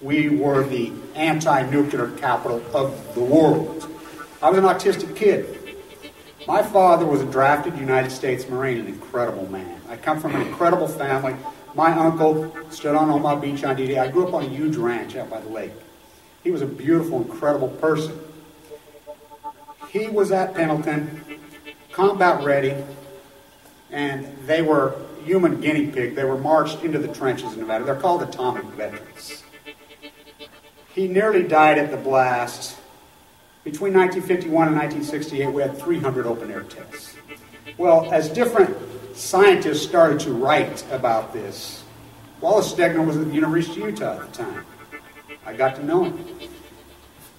We were the anti-nuclear capital of the world. I was an autistic kid. My father was a drafted United States Marine, an incredible man. I come from an incredible family. My uncle stood on Omaha Beach on D-Day. I grew up on a huge ranch out by the lake. He was a beautiful, incredible person. He was at Pendleton, combat ready, and they were human guinea pig. They were marched into the trenches in Nevada. They're called atomic veterans. He nearly died at the blast. Between 1951 and 1968, we had 300 open-air tests. Well, as different scientists started to write about this, Wallace Stegner was at the University of Utah at the time. I got to know him.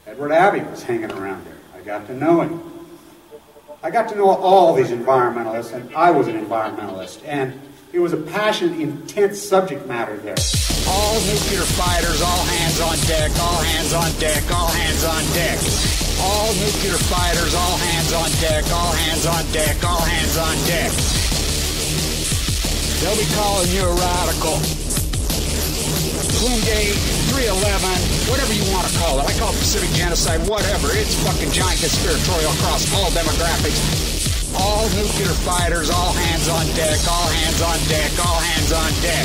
Edward Abbey was hanging around there. I got to know him. I got to know all these environmentalists, and I was an environmentalist. And it was a passionate, intense subject matter there. All nuclear fighters, all hands on deck, all hands on deck, all hands on deck. All nuclear fighters, all hands on deck, all hands on deck, all hands on deck. They'll be calling you a radical. Plumgate, 311, whatever you want to call it. I call it Pacific genocide, whatever. It's fucking giant conspiratorial across all demographics. All nuclear fighters, all hands on deck, all hands on deck, all hands on deck.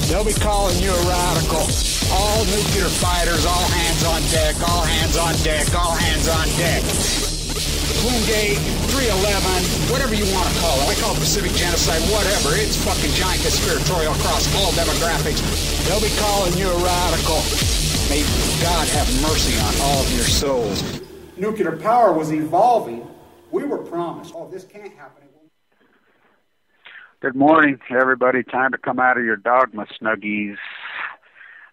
They'll be calling you a radical. All nuclear fighters, all hands on deck, all hands on deck, all hands on deck. Plumgate, 311, whatever you want to call it. I call it Pacific genocide, whatever. It's fucking giant conspiratorial across all demographics. They'll be calling you a radical. May God have mercy on all of your souls. Nuclear power was evolving. We were promised, oh, this can't happen. Good morning, everybody. Time to come out of your dogma snuggies.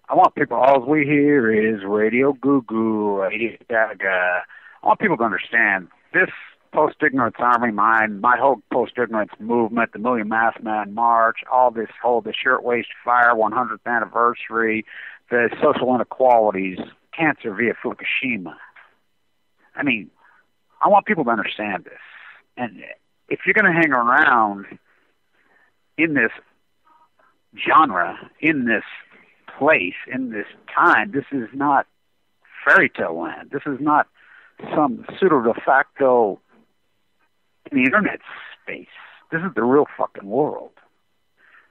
I want people, all we hear is Radio Goo Goo, Radio Gaga. I want people to understand this post-ignorance army mind, my whole post-ignorance movement, the Million Mass Man March, all this whole, the Shirtwaist Fire 100th anniversary, the social inequalities, cancer via Fukushima. I mean, I want people to understand this. And if you're going to hang around in this genre, in this place, in this time, this is not fairy tale land. This is not some pseudo de facto in the internet space. This is the real fucking world.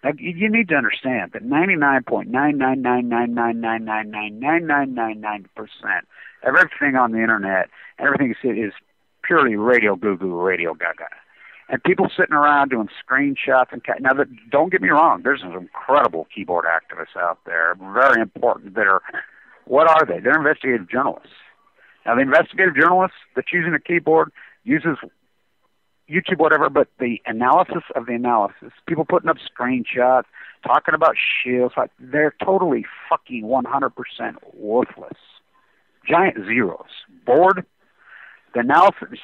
Now, you need to understand that 99.99999999999% of everything on the internet, everything you see is purely Radio Goo Goo, Radio Gaga. And people sitting around doing screenshots and now, don't get me wrong, there's some incredible keyboard activists out there, very important. That are, what are they? They're investigative journalists. Now, the investigative journalist that's using a keyboard uses YouTube, whatever, but the analysis of the analysis, people putting up screenshots, talking about shields, they're totally fucking 100% worthless. Giant zeros. Bored. The analysis,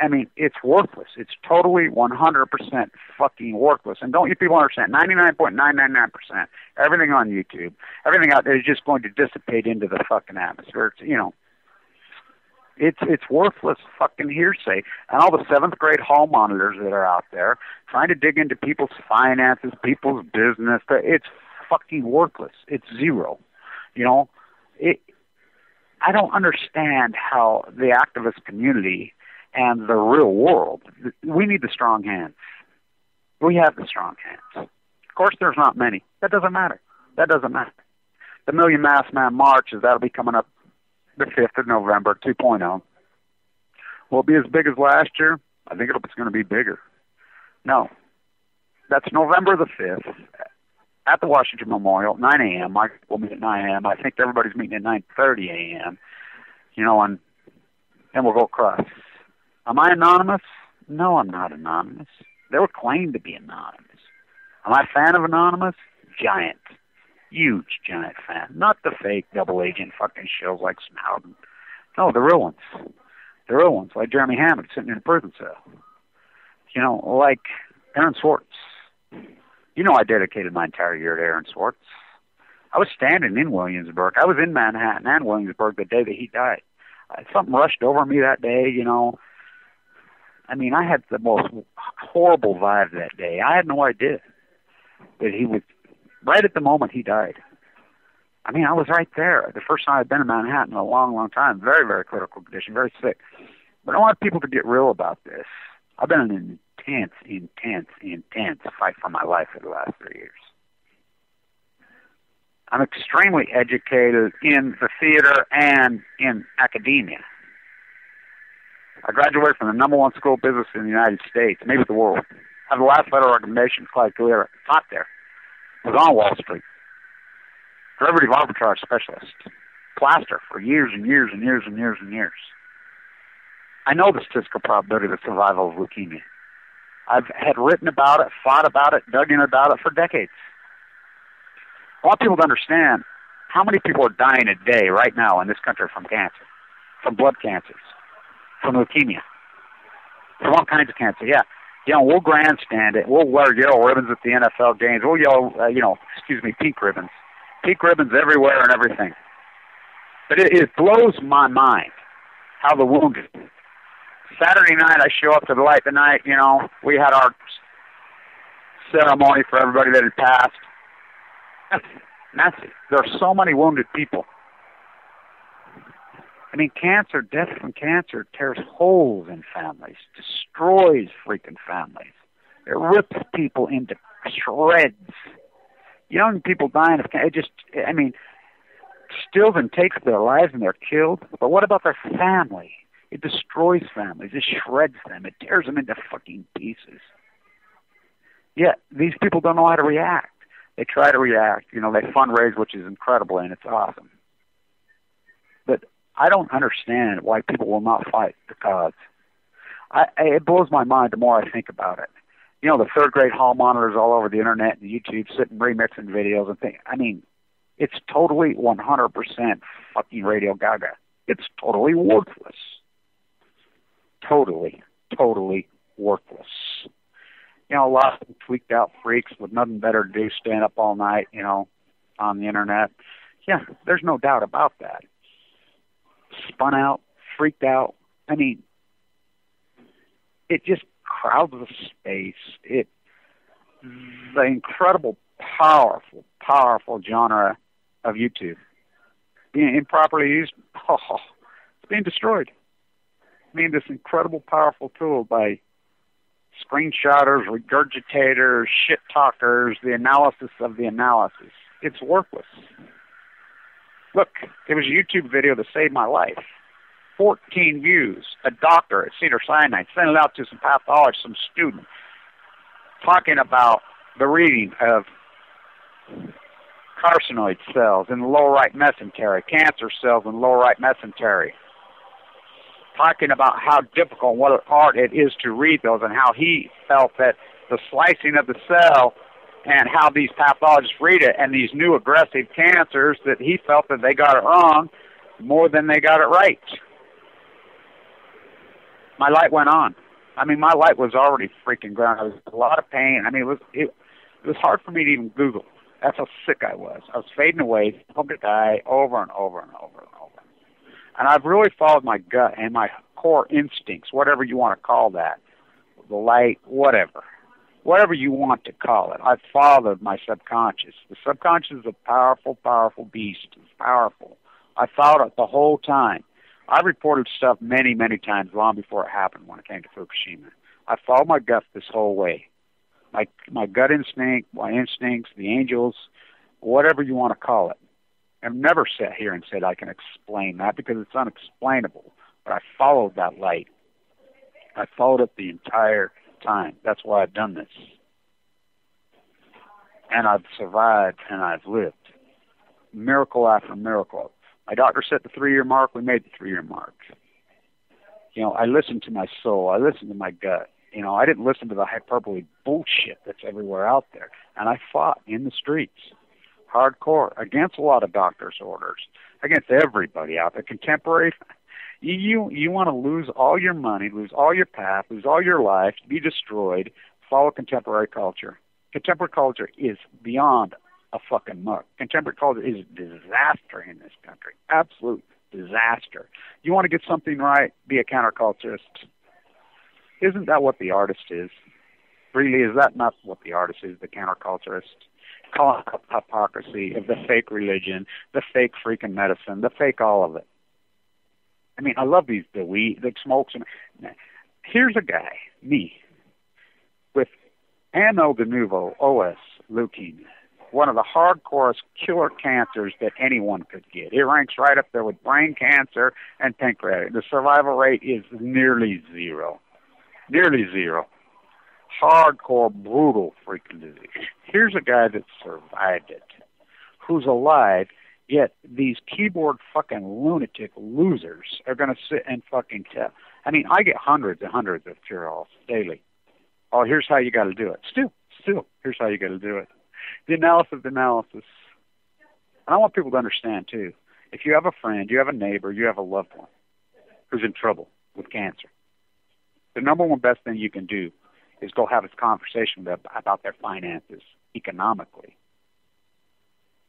I mean, it's worthless. It's totally 100% fucking worthless. And don't you people understand, 99.999%, everything on YouTube, everything out there is just going to dissipate into the fucking atmosphere. It's, you know, it's worthless fucking hearsay. And all the 7th grade hall monitors that are out there trying to dig into people's finances, people's business, it's fucking worthless. It's zero. You know, I don't understand how the activist community and the real world, we need the strong hands. We have the strong hands. Of course, there's not many. That doesn't matter. That doesn't matter. The Million Mass Man March, that'll be coming up the 5th of November, 2.0. Will it be as big as last year? I think it's going to be bigger. No. That's November the 5th. At the Washington Memorial, 9 a.m. Mike will meet at 9 a.m. I think everybody's meeting at 9:30 a.m. You know, and we'll go across. Am I anonymous? No, I'm not anonymous. They were claimed to be anonymous. Am I a fan of anonymous? Giant. Huge giant fan. Not the fake double agent fucking shows like Snowden. No, the real ones. The real ones, like Jeremy Hammond sitting in a prison cell. You know, like Aaron Swartz. You know, I dedicated my entire year to Aaron Swartz. I was standing in Williamsburg. I was in Manhattan and Williamsburg the day that he died. Something rushed over me that day, you know. I mean, I had the most horrible vibe that day. I had no idea that he was, right at the moment he died. I mean, I was right there. The first time I'd been in Manhattan in a long, long time. Very, very critical condition, very sick. But I want people to get real about this. I've been in an intense fight for my life for the last 3 years. I'm extremely educated in the theater and in academia. I graduated from the #1 school of business in the United States, maybe the world. I have the last letter of recommendation, Clyde Career, taught there. I was on Wall Street. Derivative arbitrage specialist. Plaster for years and years and years and years and years. I know the statistical probability of the survival of leukemia. I've had written about it, fought about it, dug in about it for decades. I want people to understand how many people are dying a day right now in this country from cancer, from blood cancers, from leukemia, from all kinds of cancer. Yeah, we'll grandstand it. We'll wear yellow ribbons at the NFL games. We'll yell, pink ribbons. Pink ribbons everywhere and everything. But it blows my mind how the wounded. Saturday night, I show up to the light the night, we had our ceremony for everybody that had passed. Messy. There are so many wounded people. I mean, death from cancer tears holes in families, destroys freaking families. It rips people into shreds. Young people dying of cancer, stills and takes their lives and they're killed. But what about their family? It destroys families. It shreds them. It tears them into fucking pieces. Yet, these people don't know how to react. They try to react. They fundraise, which is incredible, and it's awesome. But I don't understand why people will not fight the cause. It blows my mind the more I think about it. The third-grade hall monitors all over the internet and YouTube sitting remixing videos and things. I mean, it's totally 100% fucking radio gaga. It's totally worthless. Totally worthless. A lot of tweaked out freaks with nothing better to do, stand up all night, on the internet. Yeah, there's no doubt about that. Spun out, freaked out. I mean, it just crowds the space. The incredible, powerful genre of YouTube being improperly used, it's being destroyed. I mean, this incredible, powerful tool by screenshotters, regurgitators, shit talkers, the analysis of the analysis. It's worthless. Look, it was a YouTube video that saved my life. 14 views. A doctor at Cedars-Sinai sent it out to some pathologists, some students, talking about the reading of carcinoid cells in the lower right mesentery, cancer cells in the lower right mesentery, talking about how difficult and what an art it is to read those, and how he felt that the slicing of the cell and how these pathologists read it, and these new aggressive cancers, that he felt that they got it wrong more than they got it right. My light went on. I mean, my light was already freaking ground. I was in a lot of pain. I mean, it was hard for me to even Google. That's how sick I was. I was fading away, hoping to die over and over and over and over. And I've really followed my gut and my core instincts, whatever you want to call that, the light, whatever you want to call it. I've followed my subconscious. The subconscious is a powerful, powerful beast. It's powerful. I followed it the whole time. I reported stuff many, many times long before it happened when it came to Fukushima. I followed my gut this whole way. My gut instinct, my instincts, the angels, whatever you want to call it. I've never sat here and said I can explain that because it's unexplainable. But I followed that light. I followed it the entire time. That's why I've done this. And I've survived and I've lived. Miracle after miracle. My doctor set the 3-year mark. We made the 3-year mark. I listened to my soul. I listened to my gut. I didn't listen to the hyperbole bullshit that's everywhere out there. And I fought in the streets, hardcore, against a lot of doctors' orders, against everybody out there. Contemporary, you want to lose all your money, lose all your path, lose all your life, be destroyed, follow contemporary culture. Contemporary culture is beyond a fucking muck. Contemporary culture is a disaster in this country. Absolute disaster. You want to get something right, be a counterculturist. Isn't that what the artist is? Really, is that not what the artist is, the counterculturist? calling out the hypocrisy of the fake religion, the fake freaking medicine, the fake all of it. I mean, I love the weed, the smokes. Here's a guy, me, with anno de novo OS leukemia, one of the hardcore killer cancers that anyone could get. It ranks right up there with brain cancer and pancreatic. The survival rate is nearly zero. Nearly zero. Hardcore, brutal freaking disease. Here's a guy that survived it, who's alive, yet these keyboard fucking lunatic losers are going to sit and fucking tell. I mean, I get hundreds and hundreds of cure-alls daily. Oh, here's how you got to do it. Still, here's how you got to do it. The analysis of the analysis. And I want people to understand, too, if you have a friend, you have a neighbor, you have a loved one who's in trouble with cancer, the number one best thing you can do is go have this conversation with them about their finances economically.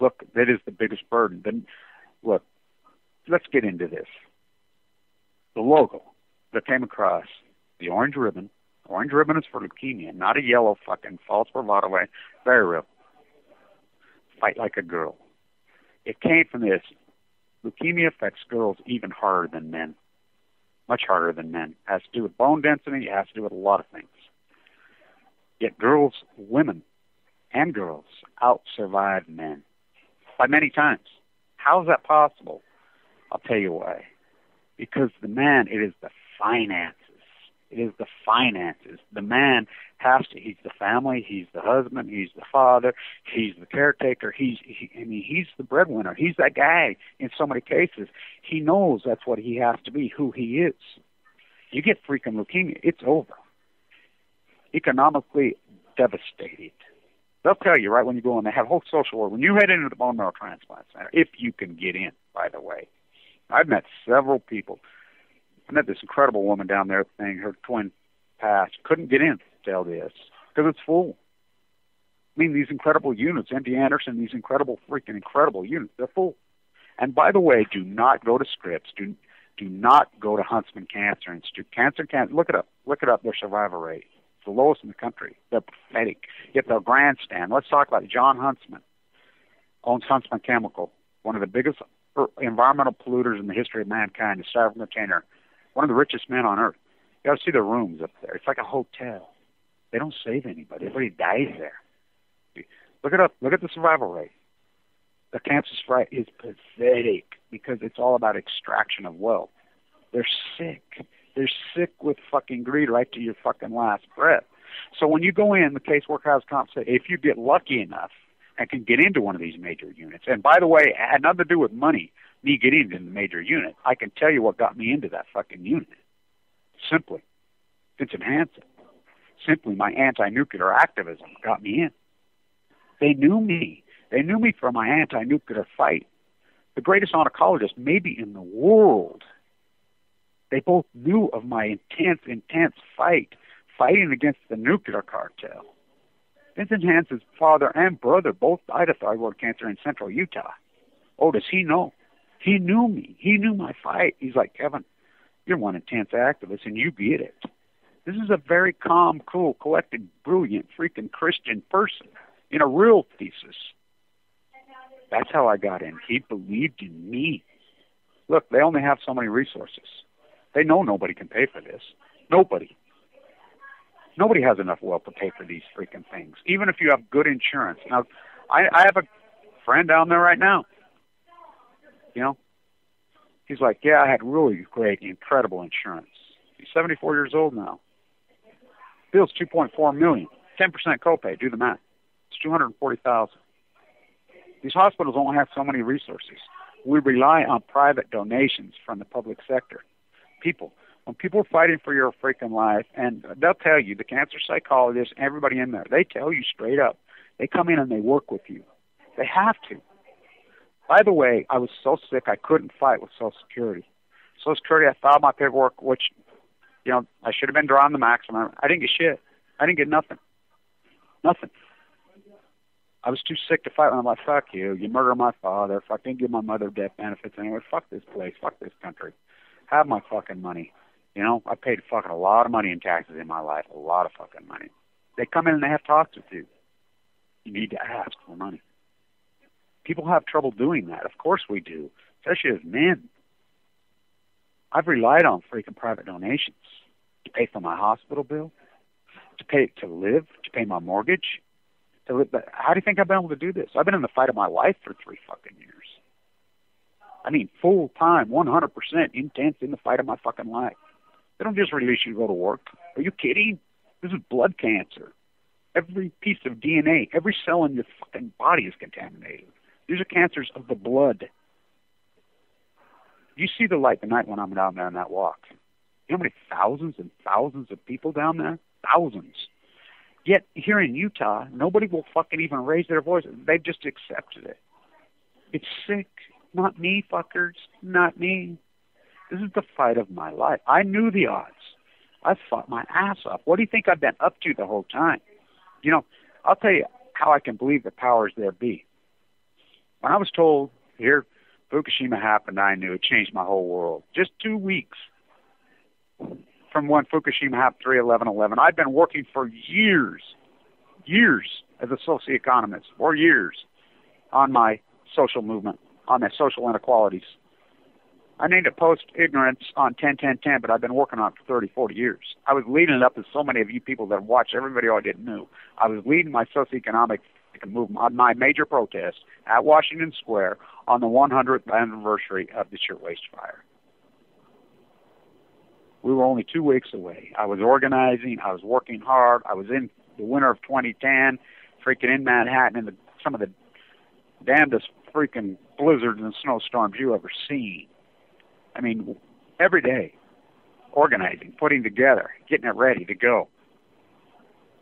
Look, that is the biggest burden. Then, look, let's get into this. The logo that came across, the orange ribbon. Orange ribbon is for leukemia, not a yellow fucking false bravado way. Very real. Fight like a girl. It came from this. Leukemia affects girls even harder than men. Much harder than men. It has to do with bone density. It has to do with a lot of things. Yet girls, women, and girls out-survive men by many times. How is that possible? I'll tell you why. Because the man, it is the finances. It is the finances. The man has to, he's the family, he's the husband, he's the father, he's the caretaker, he's the breadwinner. He's that guy in so many cases. He knows that's what he has to be, who he is. You get freaking leukemia, it's over. Economically devastated. They'll tell you right when you go in, they have whole social work. When you head into the bone marrow transplant center, if you can get in, by the way. I've met several people. I met this incredible woman down there saying her twin passed. Couldn't get in to LDS because it's full. I mean, these incredible units, MD Anderson, these incredible units, they're full. And by the way, do not go to Scripps. Do not go to Huntsman Cancer Institute. Cancer, look it up. Look it up, their survival rate. It's the lowest in the country. They're pathetic. Yet they'll grandstand. Let's talk about it. John Huntsman owns Huntsman Chemical, one of the biggest environmental polluters in the history of mankind, the styrofoam container. One of the richest men on earth. You got to see the rooms up there. It's like a hotel. They don't save anybody. Everybody dies there. Look it up. Look at the survival rate. The cancer rate is pathetic because it's all about extraction of wealth. They're sick. They're sick with fucking greed right to your fucking last breath. So when you go in, the caseworker has compensation. If you get lucky enough and can get into one of these major units, and by the way, it had nothing to do with money, me getting into the major unit. I can tell you what got me into that fucking unit. Simply. Vincent Hansen. Simply my anti-nuclear activism got me in. They knew me. They knew me for my anti-nuclear fight. The greatest oncologist maybe in the world. They both knew of my intense fighting against the nuclear cartel. Vincent Hansen's father and brother both died of thyroid cancer in central Utah. Oh, does he know? He knew me. He knew my fight. He's like, Kevin, you're one intense activist, and you get it. This is a very calm, cool, collected, brilliant, freaking Christian person in a real thesis. That's how I got in. He believed in me. Look, they only have so many resources. They know nobody can pay for this. Nobody. Nobody has enough wealth to pay for these freaking things, even if you have good insurance. Now, I have a friend down there right now. You know, he's like, yeah, I had really great, incredible insurance. He's 74 years old now. Bill's $2.4 million, 10% copay. Do the math. It's $240,000. These hospitals only have so many resources. We rely on private donations from the public sector. When people are fighting for your freaking life, and they'll tell you, the cancer psychologists, everybody in there, they tell you straight up. They come in and they work with you. They have to. By the way, I was so sick I couldn't fight with Social Security. Social Security, I filed my paperwork, which, you know, I should have been drawing the maximum. I didn't get shit. I didn't get nothing. Nothing. I was too sick to fight. And I'm like, fuck you. You murdered my father. Fuck, didn't give my mother death benefits anyway. Fuck this place. Fuck this country. Have my fucking money. You know, I paid fucking a lot of money in taxes in my life. A lot of fucking money. They come in and they have talks with you. You need to ask for money. People have trouble doing that. Of course we do, especially as men. I've relied on freaking private donations to pay for my hospital bill, to live, to pay my mortgage, to live. But how do you think I've been able to do this? I've been in the fight of my life for 3 fucking years. I mean, full time, 100% intense in the fight of my fucking life. They don't just release you to go to work. Are you kidding? This is blood cancer. Every piece of DNA, every cell in your fucking body is contaminated. These are cancers of the blood. You see the light the night when I'm down there on that walk. You know how many thousands and thousands of people down there? Thousands. Yet here in Utah, nobody will fucking even raise their voice. They've just accepted it. It's sick. Not me, fuckers. Not me. This is the fight of my life. I knew the odds. I fought my ass off. What do you think I've been up to the whole time? You know, I'll tell you how I can believe the powers there be. When I was told, here, Fukushima happened, I knew it changed my whole world. Just 2 weeks from when Fukushima happened, 3/11/11. I've been working for years as a socioeconomist, for years, on my social movement, on my social inequalities. I named it Post-Ignorance on 10-10-10, but I've been working on it for 30, 40 years. I was leading it up, as so many of you people that watch every video I didn't know. I was leading my socioeconomic movement on my major protest at Washington Square on the 100th anniversary of the Shirtwaist Fire. We were only 2 weeks away. I was organizing. I was working hard. I was in the winter of 2010, freaking in Manhattan in some of the damnedest freaking blizzards and snowstorms you ever seen. I mean, every day, organizing, putting together, getting it ready to go,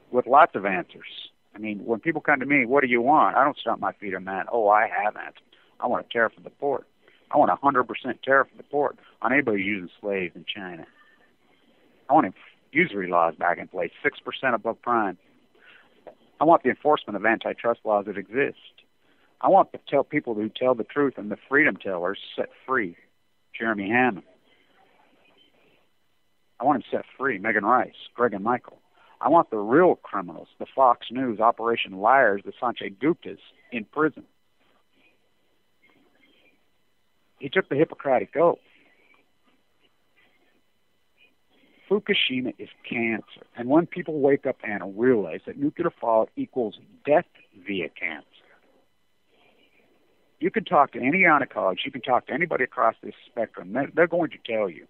with lots of answers. I mean, when people come to me, what do you want? I don't stomp my feet on that. Oh, I have answers. I want a tariff of the port. I want a 100% tariff of the port on anybody using slaves in China. I want usury laws back in place, 6% above prime. I want the enforcement of antitrust laws that exist. I want to tell people who tell the truth and the freedom tellers set free. Jeremy Hammond. I want him set free. Megan Rice, Greg and Michael. I want the real criminals, the Fox News, Operation Liars, the Sanjay Guptas in prison. He took the Hippocratic Oath. Fukushima is cancer. And when people wake up and realize that nuclear fallout equals death via cancer, you can talk to any gynecologist, you can talk to anybody across this spectrum. They're going to tell you,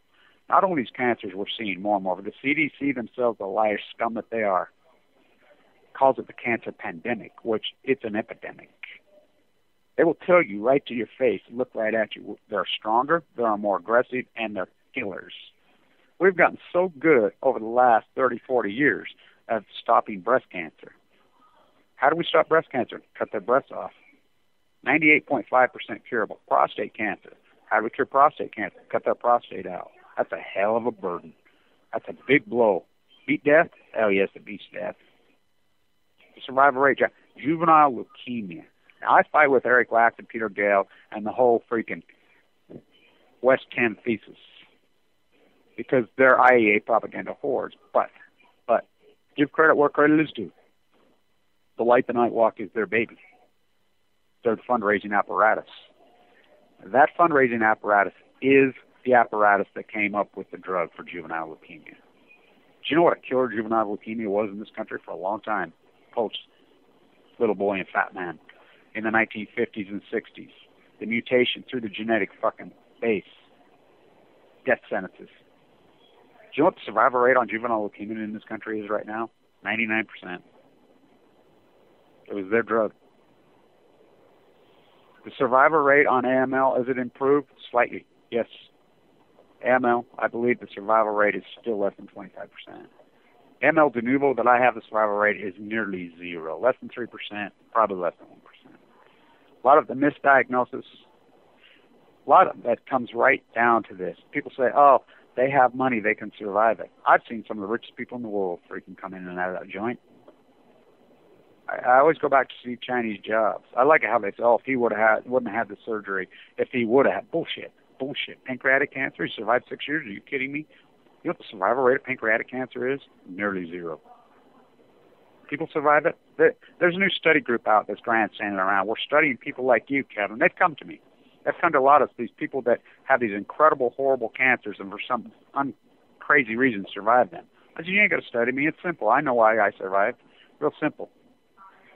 not only these cancers we're seeing more and more, but the CDC themselves, the liar scum that they are, calls it the cancer pandemic, which it's an epidemic. They will tell you right to your face, look right at you, they're stronger, they're more aggressive, and they're killers. We've gotten so good over the last 30, 40 years of stopping breast cancer. How do we stop breast cancer? Cut their breasts off. 98.5% curable. Prostate cancer. How do we cure prostate cancer? Cut their prostate out. That's a hell of a burden. That's a big blow. Beat death? Hell yes, it beats death. The survival rate, juvenile leukemia. Now, I fight with Eric Lax and Peter Gale and the whole freaking West 10 thesis because they're IEA propaganda whores. But give credit where credit is due. The Light the Night Walk is their baby. Their fundraising apparatus. That fundraising apparatus is the apparatus that came up with the drug for juvenile leukemia. Do you know what a killer juvenile leukemia was in this country for a long time? Post Little Boy and Fat Man in the 1950s and 60s. The mutation through the genetic fucking base. Death sentences. Do you know what the survival rate on juvenile leukemia in this country is right now? 99%. It was their drug. The survival rate on AML, has it improved? Slightly, yes. AML, I believe the survival rate is still less than 25%. AML de novo that I have, the survival rate is nearly zero. Less than 3%, probably less than 1%. A lot of the misdiagnosis, a lot of that comes right down to this. People say, oh, they have money, they can survive it. I've seen some of the richest people in the world freaking come in and out of that joint. I always go back to see Chinese jobs. I like how they say, oh, if he wouldn't have had the surgery, if he would have had, bullshit. Pancreatic cancer, he survived 6 years, are you kidding me? You know what the survival rate of pancreatic cancer is? Nearly zero. People survive it. There's a new study group out that's grandstanding around. We're studying people like you, Kevin. They've come to me. They've come to a lot of these people that have these incredible, horrible cancers and for some crazy reason survive them. I said, you ain't got to study me. It's simple. I know why I survived. Real simple.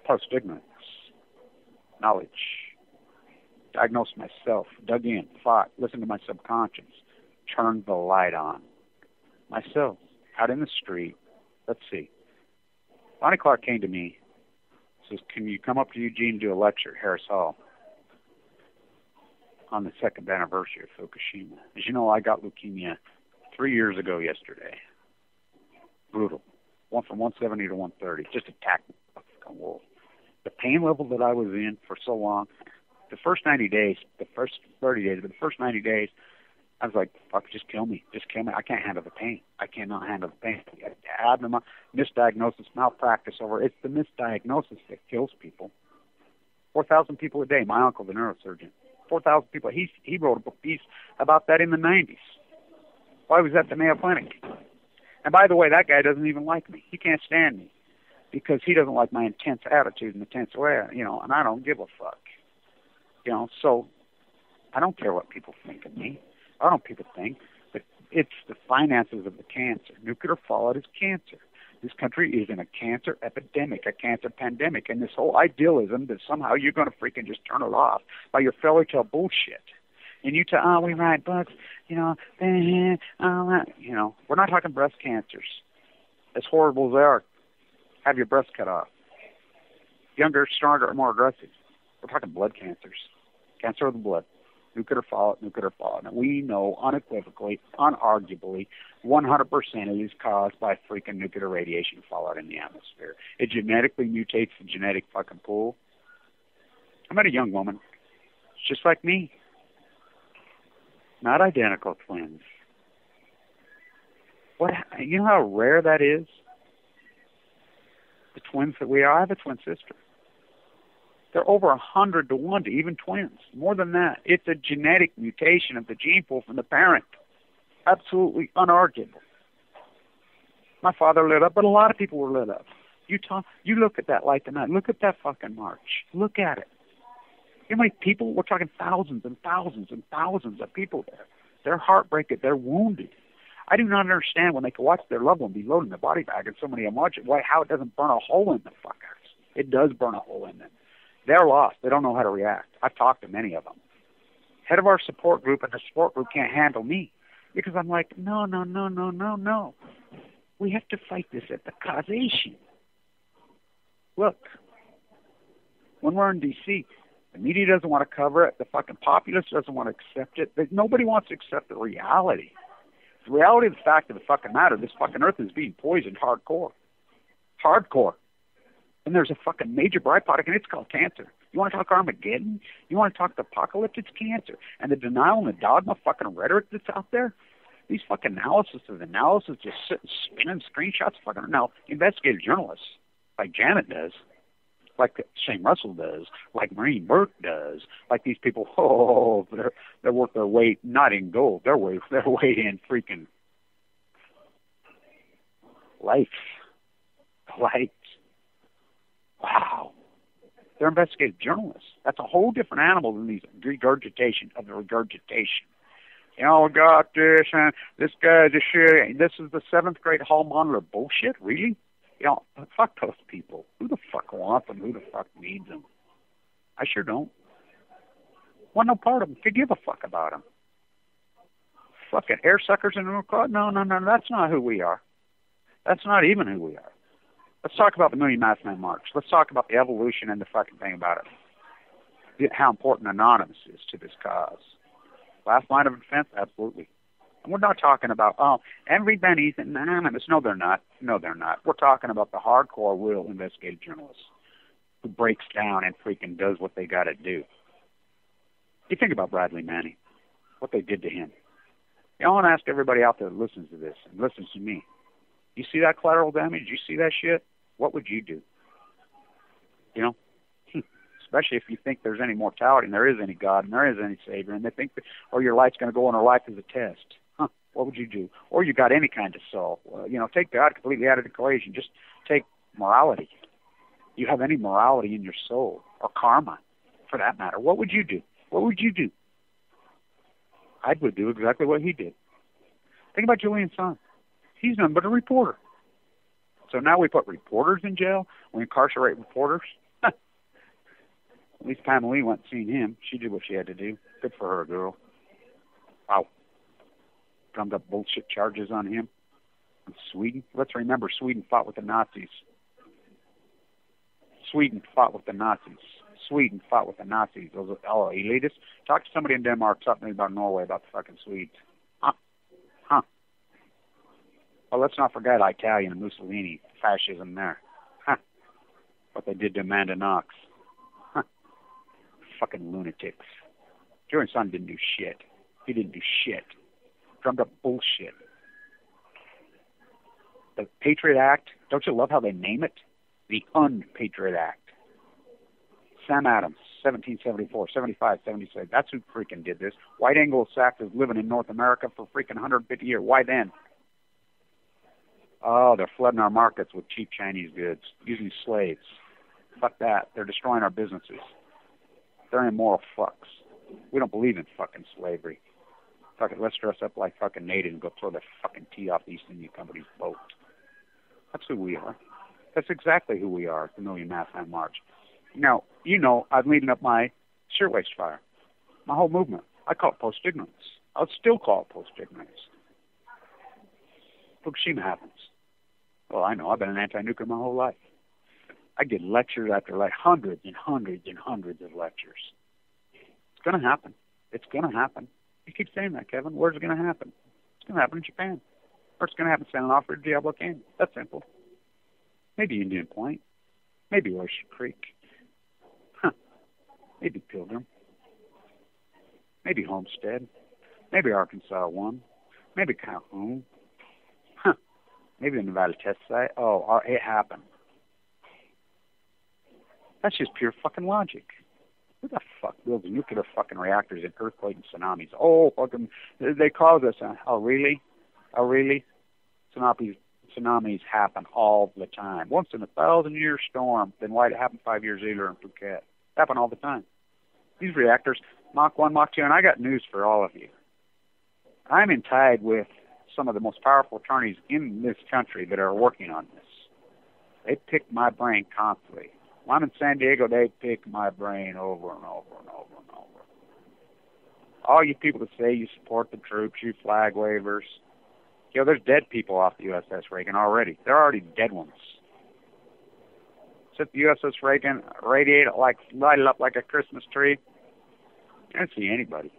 Post-ignorance. Knowledge. Diagnosed myself. Dug in. Thought. Listened to my subconscious. Turned the light on. Myself. Out in the street. Let's see. Bonnie Clark came to me. Says, can you come up to Eugene and do a lecture at Harris Hall on the second anniversary of Fukushima? As you know, I got leukemia 3 years ago yesterday. Brutal. Went from 170 to 130. Just attacked the fucking world. The pain level that I was in for so long, the first 90 days, the first 30 days, but the first 90 days, I was like, fuck, just kill me. Just kill me. I can't handle the pain. I cannot handle the pain. Abnormal, misdiagnosis, malpractice over. It's the misdiagnosis that kills people. 4,000 people a day. My uncle, the neurosurgeon. 4,000 people. He wrote a book piece about that in the 90s. Why was that the Mayo Clinic? And by the way, that guy doesn't even like me. He can't stand me because he doesn't like my intense attitude and intense way, and I don't give a fuck. So I don't care what people think of me. I don't know what people think, but it's the finances of the cancer. Nuclear fallout is cancer. This country is in a cancer epidemic, a cancer pandemic, and this whole idealism that somehow you're going to freaking just turn it off by your fairy tale bullshit. And you tell, we write books, all that. We're not talking breast cancers. As horrible as they are, have your breast cut off. Younger, stronger, or more aggressive. We're talking blood cancers. Cancer of the blood. Nuclear fallout. Now, we know unequivocally, unarguably, 100% it is caused by freaking nuclear radiation fallout in the atmosphere. It genetically mutates the genetic fucking pool. I met a young woman, just like me. Not identical twins. You know how rare that is? The twins that we are. I have a twin sister. They're over 100 to 1 to even twins. More than that. It's a genetic mutation of the gene pool from the parent. Absolutely unarguable. My father lit up, but a lot of people were lit up. You look at that light tonight. Look at that fucking march. Look at it. You know how many people? We're talking thousands and thousands and thousands of people there. They're heartbroken. They're wounded. I do not understand when they can watch their loved one be loaded in the body bag and somebody watch it, how it doesn't burn a hole in the fuckers. It does burn a hole in them. They're lost. They don't know how to react. I've talked to many of them. Head of our support group, and the support group can't handle me because I'm like, no. We have to fight this at the causation. Look, when we're in D.C., the media doesn't want to cover it. The fucking populace doesn't want to accept it. Nobody wants to accept the reality. The reality of the fact of the fucking matter, this fucking earth is being poisoned hardcore. Hardcore. And there's a fucking major byproduct, and it's called cancer. You want to talk Armageddon? You want to talk the apocalypse? It's cancer. And the denial and the dogma fucking rhetoric that's out there, these fucking analysis, just sitting, spinning screenshots, now, investigative journalists, like Janet does, like Shane Russell does, like Maureen Burke does, like these people, they're worth their weight, not in gold, their weight in freaking life. Wow. They're investigative journalists. That's a whole different animal than these regurgitation of the regurgitation. We got this, and this guy, this is the 7th grade hall monitor bullshit, really? Fuck those people. Who the fuck wants them? Who the fuck needs them? I sure don't. Want no part of them. Could give a fuck about them. Fucking air suckers in the crowd? No, that's not who we are. That's not even who we are. Let's talk about the Million Masked Man March. Let's talk about the evolution and the fucking thing about it. How important Anonymous is to this cause. Last line of defense? Absolutely. And we're not talking about, everybody's anonymous. No, they're not. We're talking about the hardcore, real investigative journalists who breaks down and freaking does what they got to do. You think about Bradley Manning, what they did to him. I want to ask everybody out there that listens to this and listens to me. You see that collateral damage? You see that shit? What would you do? Especially if you think there's any mortality and there is any God and there is any Savior and they think that, your light's going to go on our life as a test. What would you do? Or you got any kind of soul. Take God completely out of the equation. Just take morality, you have any morality in your soul, or karma, for that matter, what would you do? What would you do? I would do exactly what he did. Think about Julian Assange. He's nothing but a reporter. So now we put reporters in jail? We incarcerate reporters? At least Pamela Lee went and seen him. She did what she had to do. Good for her, girl. Wow. Drummed up bullshit charges on him. In Sweden. Let's remember, Sweden fought with the Nazis. Sweden fought with the Nazis. Sweden fought with the Nazis. Those are all elitists. Talk to somebody in Denmark, talk to me about Norway, about the fucking Swedes. Huh. Well, let's not forget Italian and Mussolini, fascism there. What they did to Amanda Knox. Fucking lunatics. Julian Assange didn't do shit. He didn't do shit. Drummed up bullshit. The Patriot Act, don't you love how they name it? The Un-Patriot Act. Sam Adams, 1774, 75, 76. That's who freaking did this. White Anglo-Saxons living in North America for freaking 150 years. Why then? Oh, they're flooding our markets with cheap Chinese goods, using slaves. Fuck that. They're destroying our businesses. They're immoral fucks. We don't believe in fucking slavery. Fuck it, let's dress up like fucking natives and go throw the fucking tea off the East India Company's boat. That's who we are. That's exactly who we are at the Million Mastman March. Now, you know, I'm leading up my shirtwaist fire. My whole movement. I call it post-ignorance. I would still call it post-ignorance. Fukushima happens. Well, I know. I've been an anti-nuclear my whole life. I did lectures after like hundreds and hundreds and hundreds of lectures. It's going to happen. It's going to happen. You keep saying that, Kevin. Where's it going to happen? It's going to happen in Japan. Or it's going to happen standing off for Diablo Canyon. That's simple. Maybe Indian Point. Maybe Oyster Creek. Maybe Pilgrim. Maybe Homestead. Maybe Arkansas 1. Maybe Calhoun. Maybe the Nevada test site. Oh, it happened. That's just pure fucking logic. Who the fuck builds nuclear fucking reactors in earthquakes and tsunamis? Oh, fucking, they call this, oh, really? Oh, really? Tsunamis happen all the time. Once in a 1,000-year storm, then why'd it happen 5 years later in Phuket? Happen all the time. These reactors, Mach 1, Mach 2, and I got news for all of you. I'm in tied with some of the most powerful attorneys in this country that are working on this. They pick my brain constantly. When I'm in San Diego, they pick my brain over and over and over and over. All you people that say you support the troops, you flag wavers, you know, there's dead people off the USS Reagan already. They're already dead ones. Sit the USS Reagan, radiate it like, light it up like a Christmas tree. I didn't see anybody.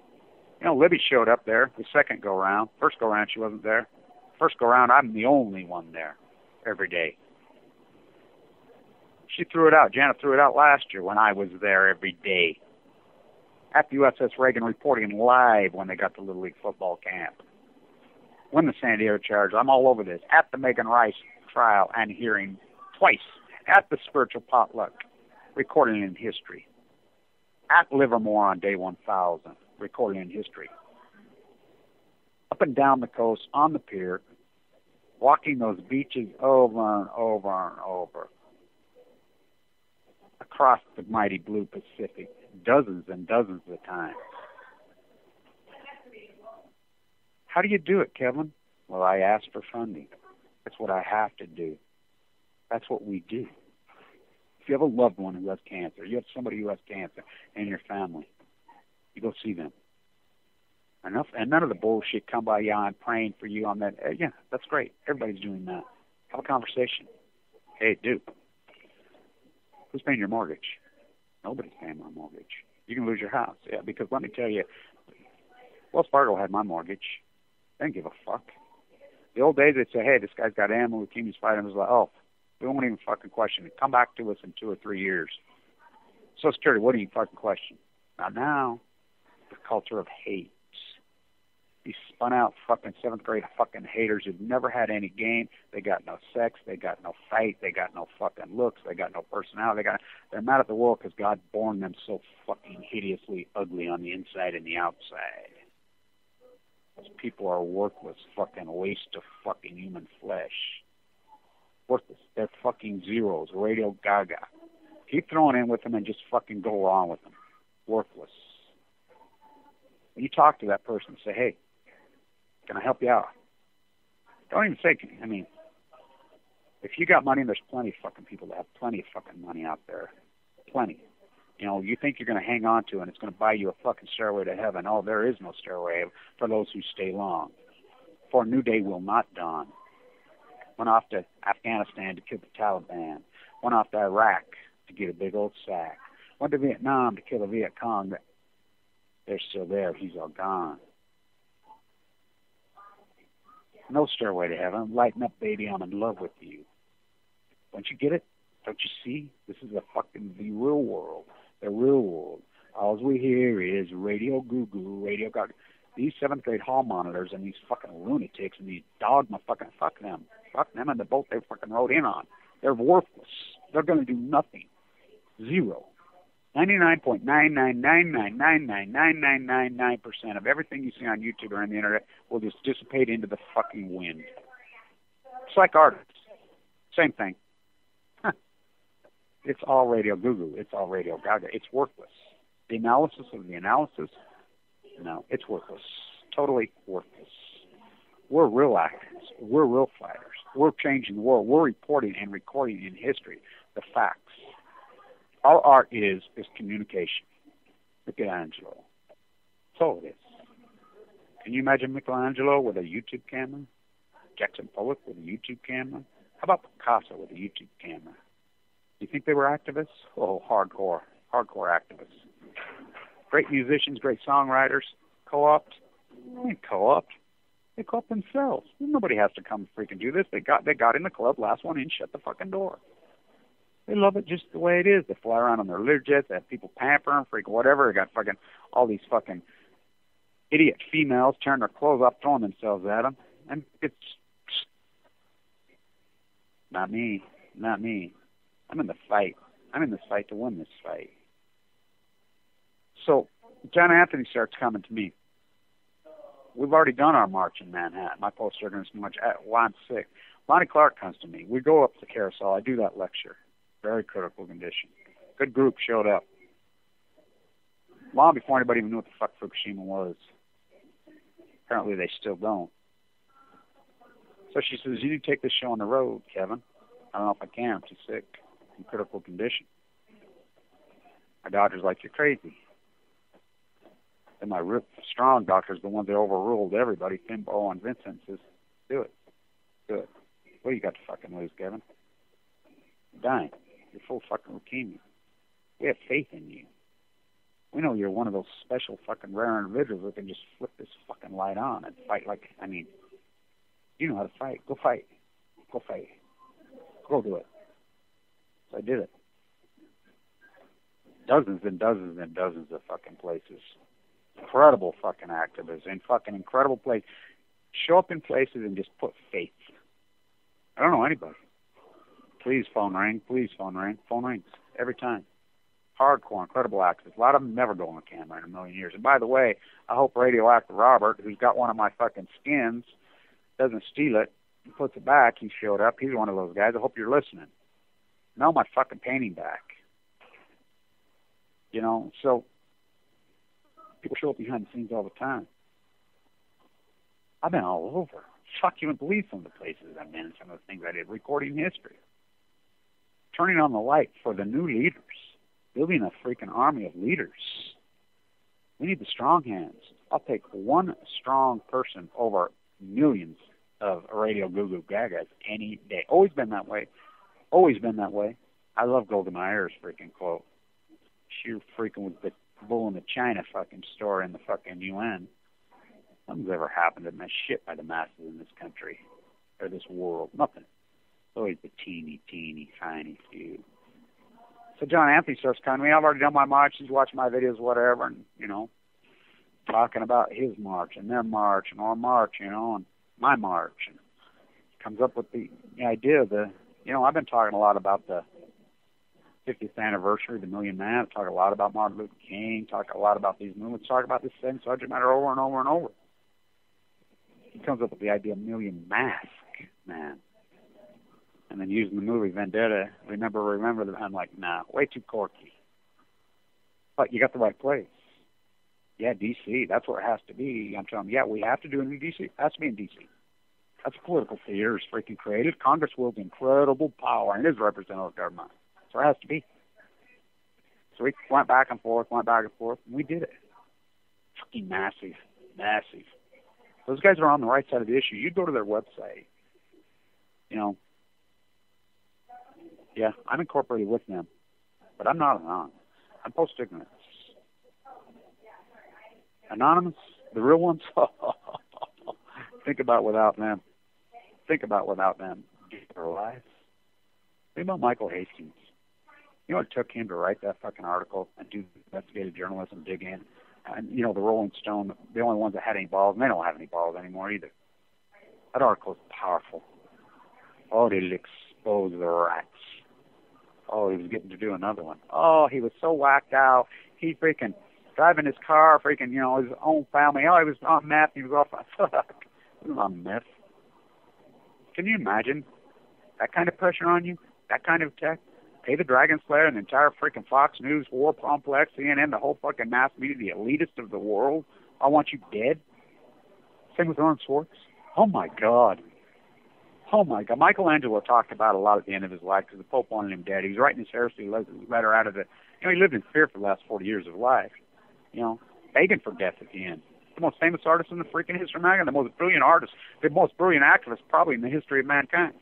You know, Libby showed up there the second go-round. First go-round, she wasn't there. First go-round, I'm the only one there every day. She threw it out. Janet threw it out last year when I was there every day. At the USS Reagan reporting live when they got to Little League football camp. When the San Diego charge, I'm all over this. At the Megan Rice trial and hearing twice. At the spiritual potluck, recording in history. At Livermore on day 1,000, recording in history. Up and down the coast, on the pier, walking those beaches over and over and over. Across the mighty blue Pacific, dozens and dozens of times. How do you do it, Kevin? Well, I ask for funding. That's what I have to do. That's what we do. If you have a loved one who has cancer, you have somebody who has cancer in your family, you go see them. Enough, and none of the bullshit come by, yeah, I'm praying for you on that. Yeah, that's great. Everybody's doing that. Have a conversation. Hey, dude, who's paying your mortgage? Nobody's paying my mortgage. You can lose your house. Yeah, because let me tell you, Wells Fargo had my mortgage. They didn't give a fuck. The old days, they'd say, hey, this guy's got animal leukemia, fighting. I was like, oh, we won't even fucking question it. Come back to us in 2 or 3 years. Social Security, what do you fucking question? Not now. The culture of hate. These spun out fucking 7th grade fucking haters who've never had any game. They got no sex. They got no fight. They got no fucking looks. They got no personality. They're mad at the world because God born them so fucking hideously ugly on the inside and the outside. Those people are worthless fucking waste of fucking human flesh. Worthless. They're fucking zeros. Radio Gaga. Keep throwing in with them and just fucking go along with them. Worthless. When you talk to that person, say, hey, can I help you out? Don't even say, I mean, if you got money, there's plenty of fucking people that have plenty of fucking money out there. Plenty. You know, you think you're going to hang on to and it's going to buy you a fucking stairway to heaven. Oh, there is no stairway for those who stay long. For a new day will not dawn. Went off to Afghanistan to kill the Taliban. Went off to Iraq to get a big old sack. Went to Vietnam to kill the Viet Cong. They're still there. He's all gone. No stairway to heaven. Lighten up, baby. I'm in love with you. Don't you get it? Don't you see? This is the real world. The real world. All we hear is Radio Goo-Goo, Radio Gaga. These 7th grade hall monitors and these fucking lunatics and these dogma fuck them. Fuck them and the boat they fucking rode in on. They're worthless. They're going to do nothing. Zero. 99.999999999% of everything you see on YouTube or on the internet will just dissipate into the fucking wind. It's like artists. Same thing. It's all Radio Goo-Goo. It's all Radio Gaga. It's worthless. The analysis of the analysis, no, it's worthless. Totally worthless. We're real actors. We're real fighters. We're changing the world. We're reporting and recording in history the facts. Our art is communication. Michelangelo. That's all it is. Can you imagine Michelangelo with a YouTube camera? Jackson Pollock with a YouTube camera? How about Picasso with a YouTube camera? Do you think they were activists? Oh, hardcore activists. Great musicians, great songwriters. Co-opt? They ain't co-opt. They co-opt themselves. Nobody has to come freaking do this. They got in the club, last one in, shut the fucking door. They love it just the way it is. They fly around on their Learjets. They have people pamper them, freaking whatever. They got fucking all these fucking idiot females tearing their clothes up, throwing themselves at them. And it's not me. Not me. I'm in the fight. I'm in this fight to win this fight. So John Anthony starts coming to me. We've already done our march in Manhattan. My posts are going to march at 1-6. Lonnie Clark comes to me. We go up to the carousel. I do that lecture. Very critical condition. Good group showed up. Long before anybody even knew what the fuck Fukushima was. Apparently they still don't. So she says, you need to take this show on the road, Kevin. I don't know if I can. I'm too sick. In critical condition. My doctor's like, you're crazy. And my strong doctors, the ones that overruled everybody, Fimbo and Vincent, says, do it. Do it. What do you got to fucking lose, Kevin? You're dying. You're full fucking leukemia. We have faith in you. We know you're one of those special fucking rare individuals that can just flip this fucking light on and fight like, I mean, you know how to fight. Go fight. Go fight. Go do it. So I did it. Dozens and dozens and dozens of fucking places. Incredible fucking activists in fucking incredible places. Show up in places and just put faith. I don't know anybody. Please phone ring. Please phone ring. Phone rings every time. Hardcore, incredible activists. A lot of them never go on camera in a million years. And by the way, I hope Radioactive Robert, who's got one of my fucking skins, doesn't steal it and puts it back. He showed up. He's one of those guys. I hope you're listening. Now my fucking painting back. You know, so people show up behind the scenes all the time. I've been all over. Fuck, you wouldn't believe some of the places I've been, some of the things I did, recording history. Turning on the light for the new leaders. Building a freaking army of leaders. We need the strong hands. I'll take one strong person over millions of Radio Goo-Goo Gagas any day. Always been that way. Always been that way. I love Golden Meyer's freaking quote. She freaking was the bull in the China fucking store in the fucking UN. Nothing's ever happened to my shit by the masses in this country or this world. Nothing. It's always the teeny, tiny few. So John Anthony starts coming to me. I've already done my march. He's watching my videos, whatever, and, you know, talking about his march and their march and our march, you know, and my march. And comes up with the idea of the, you know, I've been talking a lot about the 50th anniversary of the Million Man. I talk a lot about Martin Luther King, talk a lot about these movements, talk about this same subject matter over and over and over. He comes up with the idea of Million Mask Man. And then using the movie Vendetta, remember them. I'm like, nah, way too corky. But you got the right place. Yeah, D.C., that's where it has to be. I'm telling them, yeah, we have to do it in D.C. It has to be in D.C. That's a political theater. It's freaking created. Congress wields incredible power, and it is representative government. So it has to be. So we went back and forth, and we did it. Fucking massive. Those guys are on the right side of the issue. You go to their website, you know. Yeah, I'm incorporated with them, but I'm not anonymous. I'm post-ignorance. Anonymous, the real ones, think about without them. Get their lives. Think about Michael Hastings. You know what it took him to write that fucking article and do investigative journalism, dig in? And, you know, the Rolling Stone, the only ones that had any balls, and they don't have any balls anymore either. That article is powerful. Oh, they expose the rats. Oh, he was getting to do another one. Oh, he was so whacked out. He freaking driving his car, freaking, you know, his own family. Oh, he was on meth. He was off on fuck. He was on meth. Can you imagine that kind of pressure on you? That kind of tech? Pay the Dragon Slayer and the entire freaking Fox News, War Complex, CNN, the whole fucking mass media, the elitist of the world. I want you dead. Same with Ron Swartz. Oh, my God. Michelangelo talked about a lot at the end of his life because the Pope wanted him dead. He was writing his heresy letter out of the... You know, he lived in fear for the last 40 years of life. You know, begging for death at the end. The most famous artist in the freaking history of mankind, the most brilliant artist, the most brilliant activist probably in the history of mankind.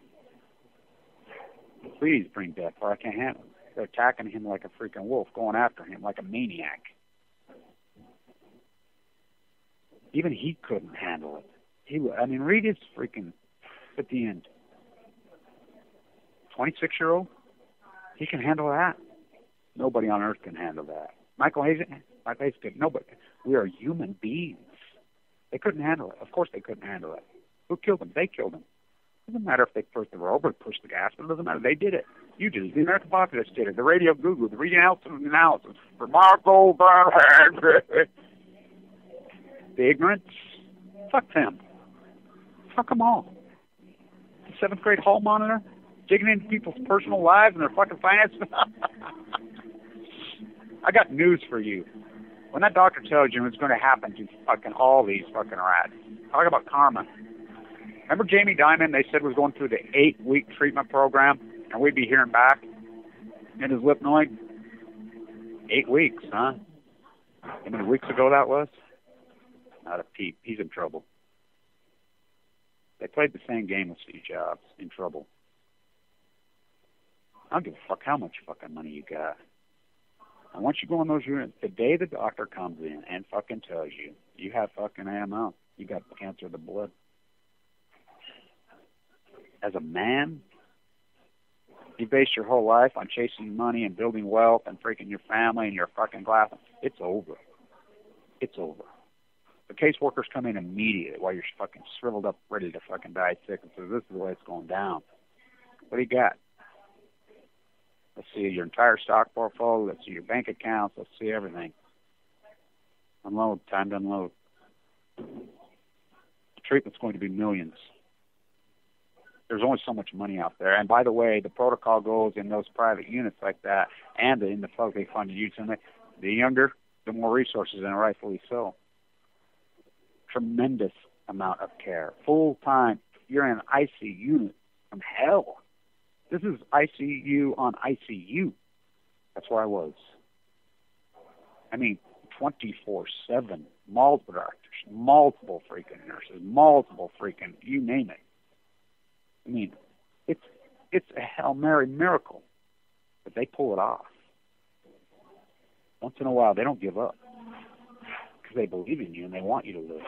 Please bring death, or I can't handle it. They're attacking him like a freaking wolf, going after him like a maniac. Even he couldn't handle it. Read his freaking... at the end. 26-year-old? He can handle that. Nobody on earth can handle that. Michael Hayes could. Nobody. We are human beings. They couldn't handle it. Of course they couldn't handle it. Who killed him? They killed him. It doesn't matter if they pushed the rope or pushed the gas, but it doesn't matter. They did it. You did it. The American populace did it. The radio Google, the analysis. Remarkable. The ignorance. Fuck them. Fuck them all. Seventh grade hall monitor, digging into people's personal lives and their fucking finances. I got news for you. When that doctor tells you it's going to happen to fucking all these fucking rats, talk about karma. Remember Jamie Dimon, they said was going through the 8-week treatment program, and we'd be hearing back in his lipnoid? 8 weeks, huh? How many weeks ago that was? Not a peep. He's in trouble. They played the same game with Steve Jobs. In trouble. I don't give a fuck how much fucking money you got. And once you go in those units, the day the doctor comes in and fucking tells you, you have fucking AML, you got cancer of the blood. As a man, you base your whole life on chasing money and building wealth and freaking your family and your fucking glass. It's over. It's over. The caseworkers come in immediately while you're fucking shriveled up, ready to fucking die sick, and says, this is the way it's going down. What do you got? Let's see your entire stock portfolio. Let's see your bank accounts. Let's see everything. Unload. Time to unload. The treatment's going to be millions. There's only so much money out there. And by the way, the protocol goes in those private units like that and in the publicly funded units. The younger, the more resources, and rightfully so. Tremendous amount of care. Full-time. You're in an ICU unit from hell. This is ICU on ICU. That's where I was. 24/7. Multiple doctors, multiple freaking nurses, multiple freaking, you name it. It's a Hail Mary miracle. But they pull it off. Once in a while, they don't give up. Because they believe in you and they want you to live.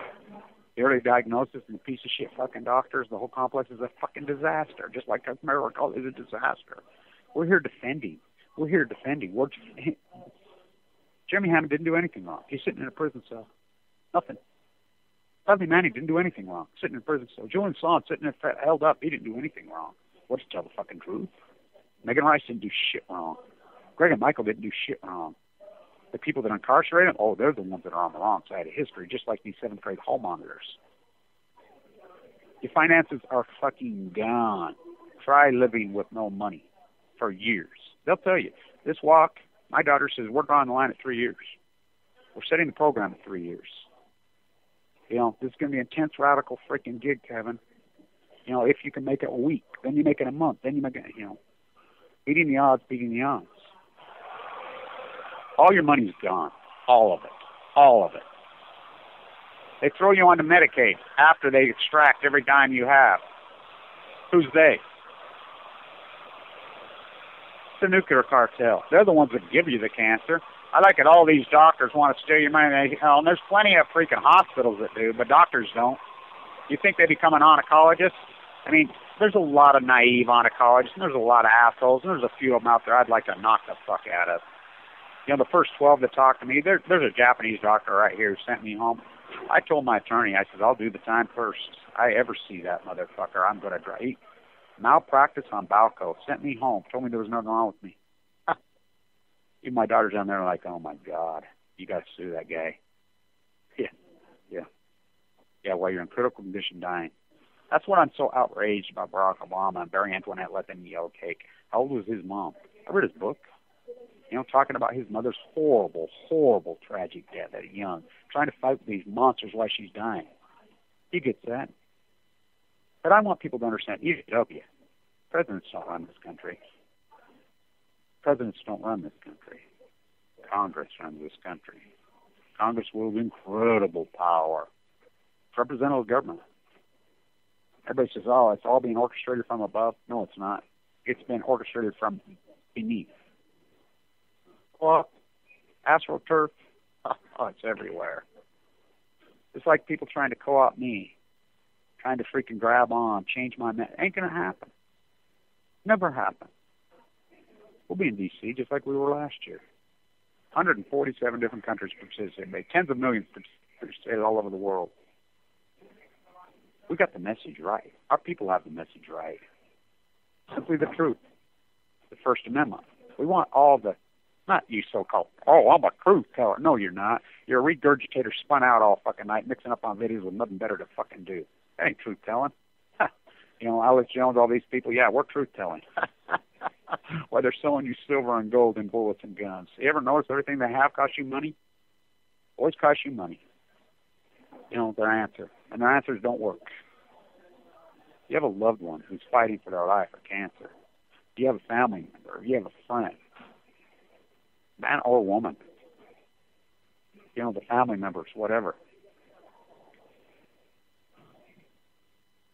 The early diagnosis and the piece of shit fucking doctors, the whole complex is a fucking disaster. Just like America is a disaster. We're here defending. Jeremy Hammond didn't do anything wrong. He's sitting in a prison cell. Nothing. Dudley Manning didn't do anything wrong. Sitting in a prison cell. Julian Assange sitting there held up. He didn't do anything wrong. Let's tell the fucking truth. Megan Rice didn't do shit wrong. Greg and Michael didn't do shit wrong. The people that incarcerate them, they're the ones that are on the wrong side of history, just like these seventh grade hall monitors. Your finances are fucking gone. try living with no money for years. They'll tell you, this walk, my daughter says, we're drawing the line at 3 years. We're setting the program at 3 years. You know, this is going to be an intense, radical freaking gig, Kevin. You know, if you can make it a week, then you make it a month, then you make it, you know, beating the odds, beating the odds. All your money's gone. All of it. All of it. They throw you onto Medicaid after they extract every dime you have. Who's they? It's the nuclear cartel. They're the ones that give you the cancer. I like it. All these doctors want to steal your money. And there's plenty of freaking hospitals that do, but doctors don't. You think they become an oncologist? I mean, there's a lot of naive oncologists, and there's a lot of assholes, and there's a few of them out there I'd like to knock the fuck out of. You know, the first 12 that talked to me, there's a Japanese doctor right here who sent me home. I told my attorney, I said, I'll do the time first. I ever see that motherfucker, I'm going to drive. He malpractice on Balco, sent me home, told me there was nothing wrong with me. Even my daughter's down there like, oh my God, you got to sue that guy. Yeah, while you're in critical condition dying. That's what I'm so outraged about Barack Obama and Barry Antoinette let them yellow cake. How old was his mom? I read his book. You know, talking about his mother's horrible, horrible, tragic death at young, trying to fight with these monsters while she's dying. He gets that. But I want people to understand, UW, presidents don't run this country. Presidents don't run this country. Congress runs this country. Congress wields incredible power. It's representative government. Everybody says, oh, it's all being orchestrated from above. No, it's not. It's been orchestrated from beneath. Well, AstroTurf, oh, it's everywhere. It's like people trying to co-opt me, trying to freaking grab on, change my mind. Ain't going to happen. Never happen. We'll be in D.C. just like we were last year. 147 different countries participated. Tens of millions participated all over the world. We got the message right. Our people have the message right. Simply the truth. The First Amendment. We want all the, not you so-called, oh, I'm a truth teller. No, you're not. You're a regurgitator spun out all fucking night, mixing up on videos with nothing better to fucking do. That ain't truth telling. You know, Alex Jones, all these people, yeah, we're truth telling. Why they're selling you silver and gold and bullets and guns. You ever notice everything they have costs you money? Always costs you money. You know, their answer. And their answers don't work. You have a loved one who's fighting for their life or cancer. You have a family member. You have a friend. Man or woman. You know, the family members, whatever.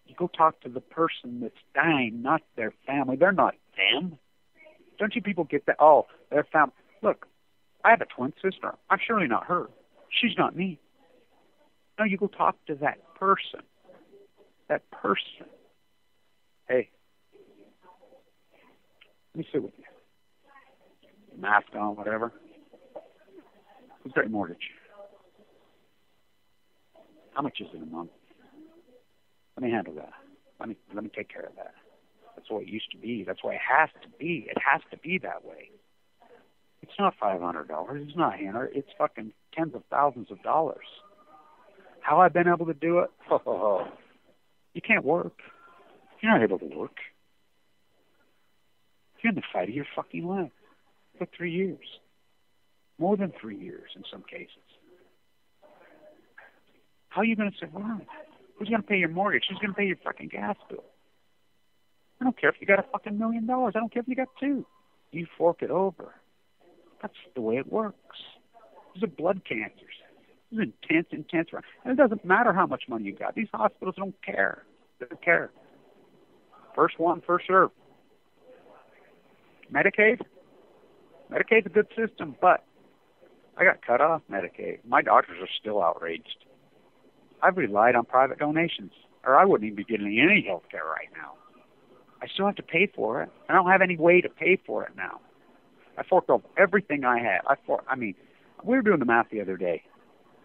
You go talk to the person that's dying, not their family. They're not them. Don't you people get that? Oh, their family. Look, I have a twin sister. I'm surely not her. She's not me. No, you go talk to that person. That person. Hey, let me sit with you. Mask on, whatever. Who's got your mortgage? How much is it a month? Let me handle that. Let me take care of that. That's the way it used to be. That's the way it has to be. It has to be that way. It's not $500. It's not $100. It's fucking tens of thousands of dollars. How I've been able to do it? Oh, you can't work. You're not able to work. You're in the fight of your fucking life for 3 years. More than 3 years in some cases. How are you going to survive? Who's going to pay your mortgage? Who's going to pay your fucking gas bill? I don't care if you got a fucking $1 million. I don't care if you got two. You fork it over. That's the way it works. These are blood cancers. This is intense. And it doesn't matter how much money you got. These hospitals don't care. They don't care. First one, first serve. Medicaid's a good system, but I got cut off Medicaid. My doctors are still outraged. I've relied on private donations, or I wouldn't even be getting any health care right now. I still have to pay for it. I don't have any way to pay for it now. I forked over everything I had. We were doing the math the other day.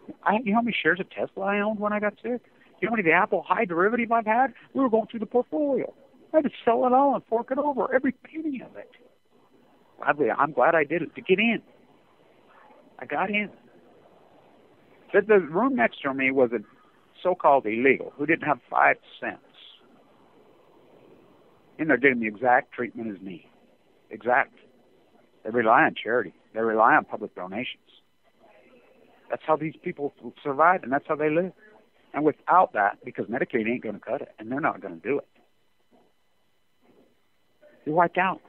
You know how many shares of Tesla I owned when I got sick? You know how many of the Apple high derivative I've had? We were going through the portfolio. I had to sell it all and fork it over, every penny of it. I'm glad I did it to get in. I got in. The room next to me was a so-called illegal who didn't have 5 cents. And they're getting the exact treatment as me. Exact. They rely on charity. They rely on public donations. That's how these people survive, and that's how they live. And without that, because Medicaid ain't going to cut it, and they're not going to do it, you're wiped out.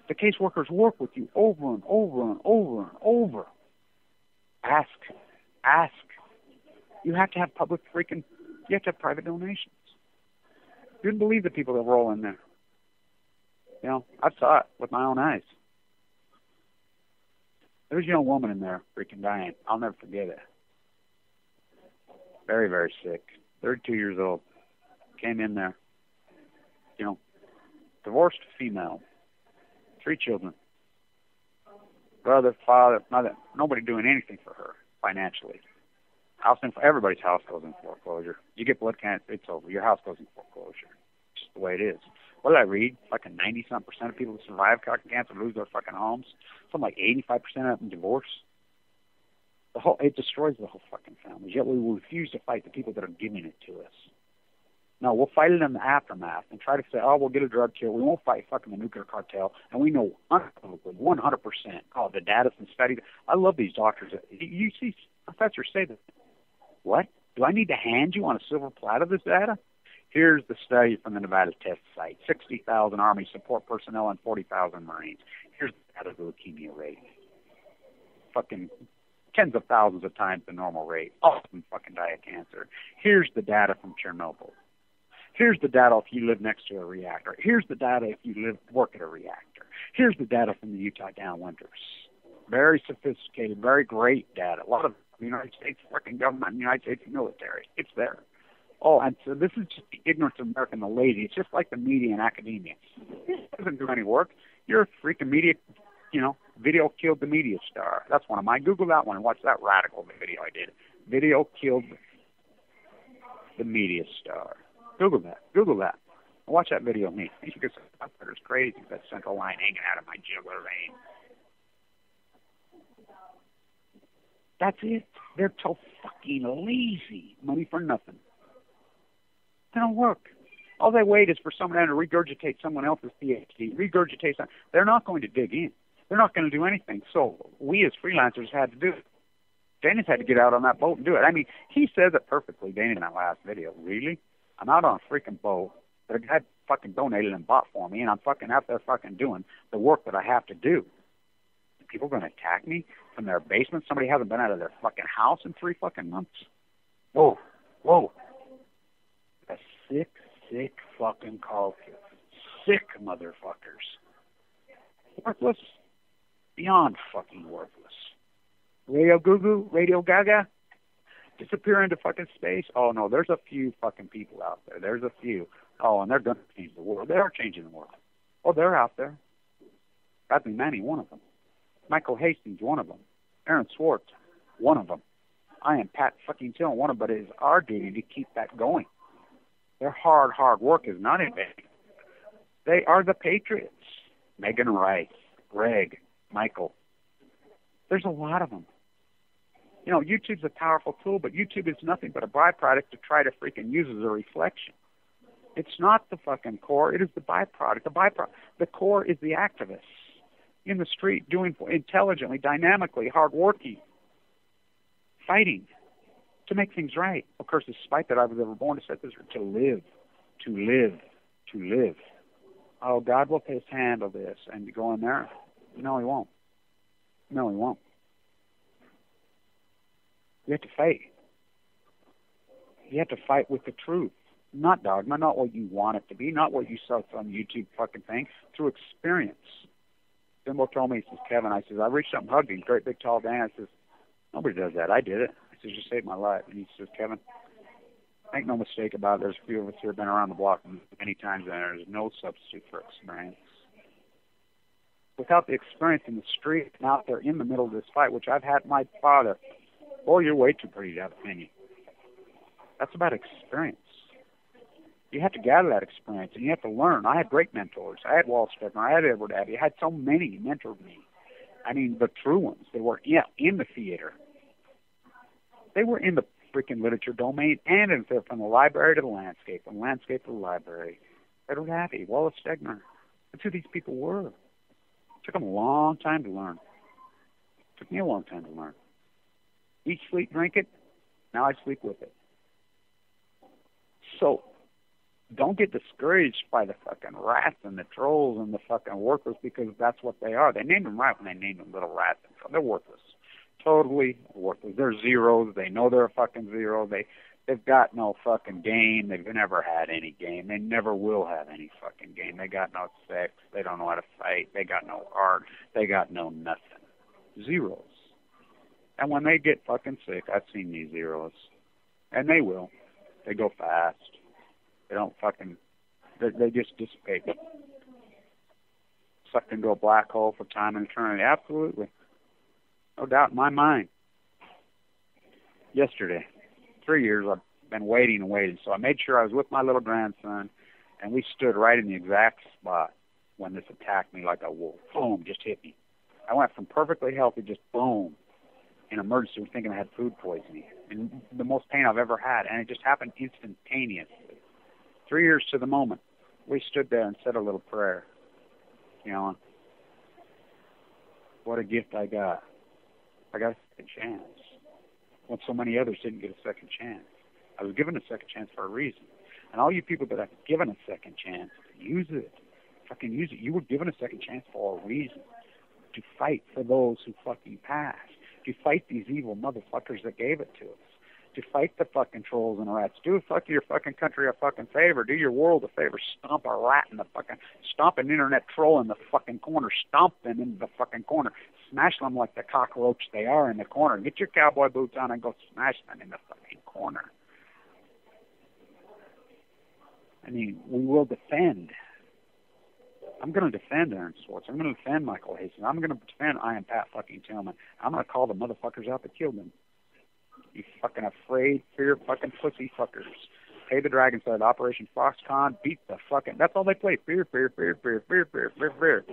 The caseworkers work with you over and over and over and over. Ask. You have to have you have to have private donations. You wouldn't believe the people that roll in there. You know, I saw it with my own eyes. There was a young woman in there freaking dying. I'll never forget it. Very, very sick. 32 years old. Came in there. You know, divorced female. 3 children. Brother, father, mother. Nobody doing anything for her financially. Everybody's house goes in foreclosure. You get blood cancer, it's over. Your house goes in foreclosure. It's just the way it is. What did I read? Fucking 90-some% of people who survive fucking cancer lose their fucking homes. Something like 85% of them divorce. It destroys the whole fucking family. Yet we will refuse to fight the people that are giving it to us. No, we'll fight it in the aftermath and try to say, oh, we'll get a drug kill. We won't fight fucking the nuclear cartel. And we know unequivocally, 100%, the data's been studied. I love these doctors. You see professors say that. What? Do I need to hand you on a silver platter this data? Here's the study from the Nevada test site. 60,000 Army support personnel and 40,000 Marines. Here's the data of the leukemia rate. Fucking tens of thousands of times the normal rate. All of them fucking die of cancer. Here's the data from Chernobyl. Here's the data if you live next to a reactor. Here's the data if you work at a reactor. Here's the data from the Utah downwinters. Very sophisticated, very great data. A lot of the United States fucking government and the United States military. It's there. Oh, and so this is just the ignorance of America and the lazy. It's just like the media and academia. It doesn't do any work. You're a freaking media, video killed the media star. That's one of mine. Google that one and watch that radical video I did. Video killed the media star. Google that. Watch that video of me. You can say, it's crazy, that central line hanging out of my jugular vein. That's it. They're so fucking lazy. Money for nothing. They don't work. All they wait is for someone to regurgitate someone else's PhD, regurgitate something. They're not going to dig in. They're not going to do anything. So we as freelancers had to do it. Dana's had to get out on that boat and do it. I mean, he says it perfectly, Dana, in that last video. Really? I'm out on a freaking boat that a guy fucking donated and bought for me, and I'm fucking out there fucking doing the work that I have to do. People going to attack me from their basement? Somebody hasn't been out of their fucking house in 3 fucking months? Whoa. A sick fucking culture. Sick motherfuckers. Worthless. Beyond fucking worthless. Radio Goo-Goo? Radio Gaga? Disappear into fucking space? Oh, no, there's a few fucking people out there. There's a few. Oh, and they're going to change the world. They are changing the world. Oh, they're out there. Bradley Manning, one of them. Michael Hastings, one of them. Aaron Swartz, one of them. I am Pat fucking Till, one of them, but it is our duty to keep that going. Their hard work is not in vain. They are the patriots. Megan Rice, Greg, Michael. There's a lot of them. YouTube's a powerful tool, but YouTube is nothing but a byproduct to try to freaking use as a reflection. It's not the fucking core. It is the byproduct. The core is the activists in the street doing intelligently, dynamically, hardworking, fighting to make things right. Of course, despite that, I was ever born to set this to live. Oh, God will handle this. And you go in there. No, he won't. You have to fight. You have to fight with the truth. Not dogma, not what you want it to be, not what you saw on YouTube fucking thing, through experience. Jimbo told me, he says, Kevin, I reached up and hugged him, great big tall Dan. I says, nobody does that. I did it. I says, you saved my life. And he says, Kevin, make no mistake about it. There's a few of us here have been around the block many times, and there's no substitute for experience. Without the experience in the street and out there in the middle of this fight, which I've had my father, oh, you're way too pretty to have opinion. That's about experience. You have to gather that experience, and you have to learn. I had great mentors. I had Walt Stettner. I had Edward Abbey. I had so many mentored me. I mean, the true ones. They were in the theater. They were in the freaking literature domain, and from the library to the landscape, from the landscape to the library. Edward Happy, Wallace Stegner. That's who these people were. It took them a long time to learn. It took me a long time to learn. Eat, sleep, drink it. Now I sleep with it. So, don't get discouraged by the fucking rats and the trolls and the fucking workers, because that's what they are. They named them right when they named them little rats. They're worthless. Totally worthless. They're zeros. They know they're a fucking zero. They've got no fucking game. They've never had any game. They never will have any fucking game. They got no sex. They don't know how to fight. They got no heart. They got no nothing. Zeros. And when they get fucking sick, I've seen these zeros. And they will. They go fast. They don't fucking, they just dissipate. Sucked into a black hole for time and eternity. Absolutely. No doubt in my mind. Yesterday, 3 years, I've been waiting and waiting. So I made sure I was with my little grandson, and we stood right in the exact spot when this attacked me like a wolf. Boom, just hit me. I went from perfectly healthy, just boom, in emergency, thinking I had food poisoning. And the most pain I've ever had, and it just happened instantaneously. 3 years to the moment, we stood there and said a little prayer. You know, what a gift I got. I got a second chance. When so many others didn't get a second chance. I was given a second chance for a reason. And all you people that have given a second chance, use it. Fucking use it. You were given a second chance for a reason. To fight for those who fucking passed. To fight these evil motherfuckers that gave it to us. To fight the fucking trolls and rats. Do your fucking country a fucking favor. Do your world a favor. Stomp a rat in the fucking, stomp an internet troll in the fucking corner. Stomp them in the fucking corner. Smash them like the cockroach they are in the corner. Get your cowboy boots on and go smash them in the fucking corner. I mean, we will defend. I'm going to defend Aaron Swartz. I'm going to defend Michael Hastings. I'm going to defend I am Pat fucking Tillman. I'm going to call the motherfuckers out that killed them. You fucking afraid, fear fucking pussy fuckers. Pay the Dragon side, Operation Foxconn, beat the fucking, that's all they play. Fear, fear, fear, fear, fear, fear, fear, fear.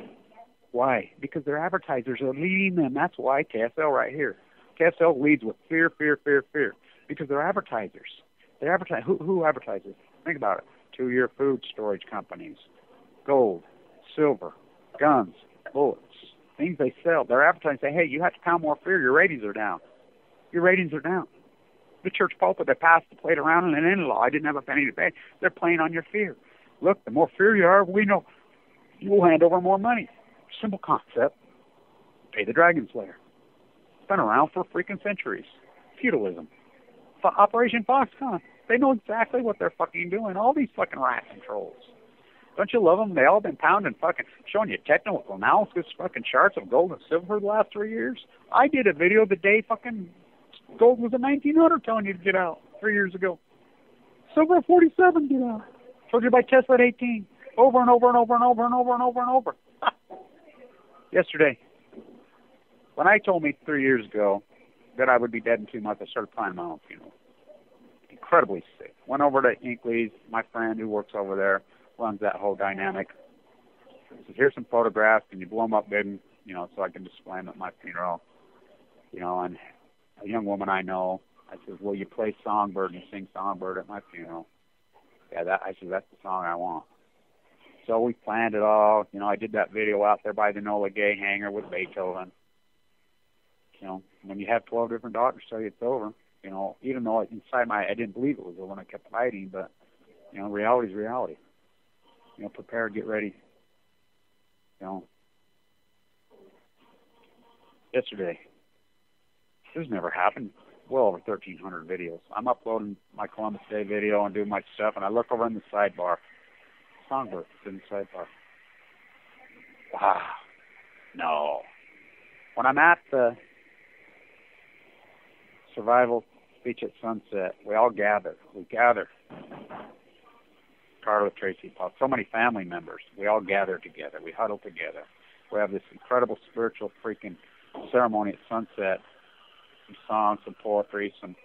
Why? Because their advertisers are leading them. That's why KSL right here. KSL leads with fear, fear, fear, fear. Because they're advertisers. They advertise. Who advertises? Think about it. 2-year food storage companies. Gold, silver, guns, bullets, things they sell. They're advertising, say, hey, you have to pound more fear. Your ratings are down. Your ratings are down. The church pulpit that passed the plate around in an in-law, I didn't have a penny to pay. They're playing on your fear. Look, the more fear you are, we know you will hand over more money. Simple concept. Pay the Dragon Slayer. It's been around for freaking centuries. Feudalism. Operation Foxconn. They know exactly what they're fucking doing. All these fucking rats and trolls. Don't you love them? They all been pounding fucking, showing you technical analysis, fucking charts of gold and silver for the last 3 years. I did a video the day fucking gold was at 1900 telling you to get out 3 years ago. Silver at 47, get out. Told you by Tesla at 18. Over and over and over and over and over and over and over. Yesterday, when I told me 3 years ago that I would be dead in 2 months, I started planning my own funeral. Incredibly sick. Went over to Inkley's, my friend who works over there, runs that whole dynamic. Says, here's some photographs, can you blow them up big, you know, so I can display them at my funeral. You know, and a young woman I know, I said, will you play Songbird and sing Songbird at my funeral? Yeah, I said, that's the song I want. So we planned it all. You know, I did that video out there by the Nola Gay hangar with Beethoven. You know, when you have 12 different doctors tell you it's over, you know, even though inside I didn't believe it was over, and I kept fighting, but, you know, reality's reality. You know, prepare, get ready. You know, yesterday, this never happened. Well over 1,300 videos. I'm uploading my Columbus Day video and doing my stuff, and I look over in the sidebar. Songbird is in the sidebar. Wow. No. When I'm at the survival speech at sunset, we all gather. We gather. Carla, Tracy, Paul, so many family members. We all gather together. We huddle together. We have this incredible spiritual freaking ceremony at sunset. Some songs, some poetry, some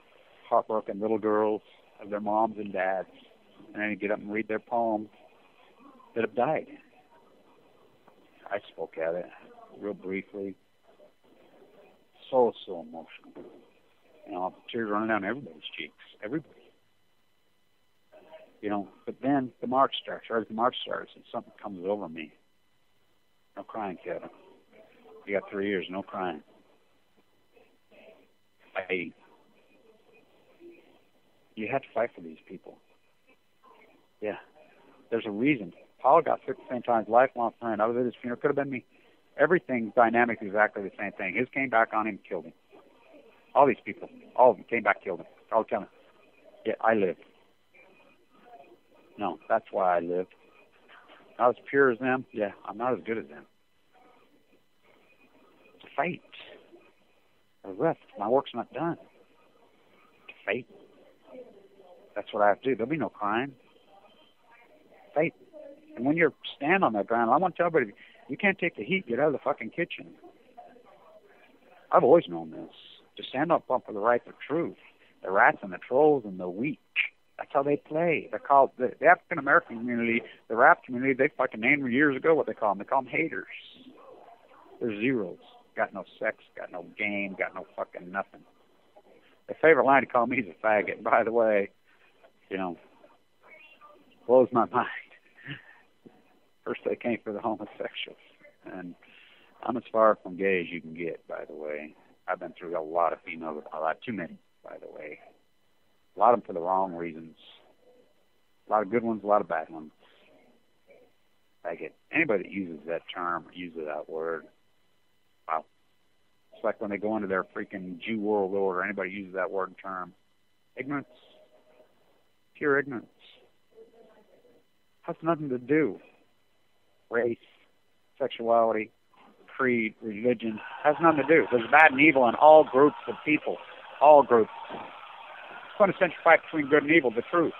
heartbroken little girls of their moms and dads. And then you get up and read their poems that have died. I spoke at it real briefly. So emotional. You know, tears running down everybody's cheeks. Everybody. You know, but then the march starts. Right as the march starts, and something comes over me. No crying, Kevin. You got 3 years, no crying. You had to fight for these people. Yeah. There's a reason. Paul got 6 same times, lifelong friend. I was at his funeral. Could have been me. Everything dynamic is exactly the same thing. His came back on him, killed him. All these people, all of them came back, killed him. All tell me. Yeah, I lived. No, that's why I lived. Not as pure as them. Yeah, I'm not as good as them. To fight. I left. My work's not done. To fight. That's what I have to do. There'll be no crime. Fight. And when you're standing on that ground, I want to tell everybody, you can't take the heat. Get out of the fucking kitchen. I've always known this. To stand up for the right, the truth. The rats and the trolls and the weak. That's how they play. They're called, the African-American community, the rap community, they fucking named them years ago what they call them. They call them haters. They're zeros. Got no sex, got no game, got no fucking nothing. Their favorite line to call me is a faggot. By the way, you know, blows my mind. First they came for the homosexuals. And I'm as far from gay as you can get, by the way. I've been through a lot of females, a lot too many, by the way. A lot of them for the wrong reasons. A lot of good ones, a lot of bad ones. Faggot. Anybody that uses that term or uses that word, wow. It's like when they go into their freaking Jew world order, anybody uses that word and term. Ignorance. Pure ignorance. Has nothing to do. Race, sexuality, creed, religion, has nothing to do. There's bad and evil in all groups of people. All groups. Quintessential fight between good and evil, the truth.